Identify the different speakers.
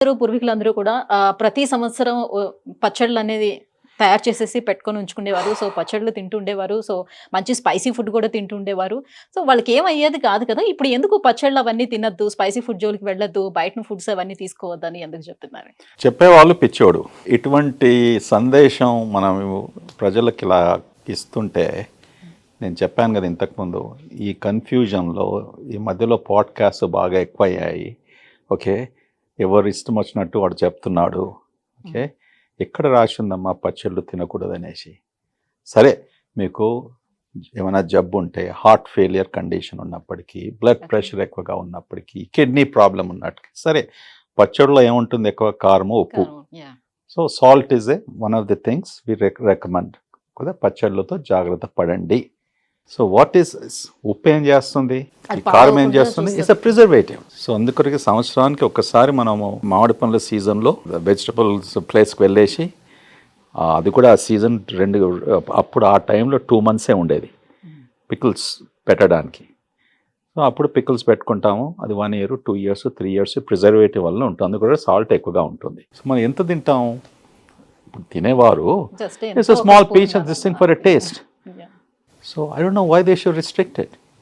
Speaker 1: పూర్వీకులందరూ కూడా ప్రతి సంవత్సరం పచ్చళ్ళు అనేది తయారు చేసేసి పెట్టుకొని ఉంచుకునేవారు. సో, పచ్చళ్ళు తింటుండేవారు. సో, మంచి స్పైసీ ఫుడ్ కూడా తింటుండేవారు. సో, వాళ్ళకేమయ్యేది కాదు కదా! ఇప్పుడు ఎందుకు పచ్చళ్ళు అవన్నీ తినొద్దు, స్పైసీ ఫుడ్ జోలికి వెళ్ళొద్దు, బయట ఫుడ్స్ అవన్నీ తీసుకోవద్దని ఎందుకు చెప్తున్నారు?
Speaker 2: చెప్పేవాళ్ళు పిచ్చోడు. ఇటువంటి సందేశం మనం ప్రజలకి ఇలా ఇస్తుంటే, నేను చెప్పాను కదా ఇంతకుముందు, ఈ కన్ఫ్యూజన్లో ఈ మధ్యలో పాడ్కాస్ట్ బాగా ఎక్కువయ్యాయి. ఓకే, ఎవరు ఇష్టం వచ్చినట్టు వాడు చెప్తున్నాడు. ఓకే, ఎక్కడ రాసిందమ్మా పచ్చళ్ళు తినకూడదు అనేసి? సరే, మీకు ఏమైనా జబ్బు ఉంటే, హార్ట్ ఫెయిలియర్ కండిషన్ ఉన్నప్పటికీ, బ్లడ్ ప్రెషర్ ఎక్కువగా ఉన్నప్పటికీ, కిడ్నీ ప్రాబ్లం ఉన్నప్పటికీ, సరే పచ్చడిలో ఏముంటుంది? ఎక్కువ కారము, ఉప్పు. So salt is one of the things we recommend కదా. పచ్చళ్ళతో జాగ్రత్త పడండి. సో వాట్ ఈస్ ఉప్పు ఏం చేస్తుంది, ఈ కారం ఏం చేస్తుంది? It's a preservative. సో అందుకొరకు సంవత్సరానికి ఒక్కసారి మనము మామిడి పండ్ల సీజన్లో వెజిటబుల్స్ ప్లేస్కి వెళ్ళేసి, అది కూడా సీజన్ అప్పుడు ఆ టైంలో 2 months ఉండేది పికిల్స్ పెట్టడానికి. సో అప్పుడు పికిల్స్ పెట్టుకుంటాము. అది 1 year, 2 years, 3 years ప్రిజర్వేటివ్ వల్ల ఉంటుంది. అందుకు కూడా సాల్ట్ ఎక్కువగా ఉంటుంది. సో మనం ఎంత తింటాం? ఇప్పుడు తినేవారు it's a small piece of this thing for a taste. So I don't know why they should restrict it.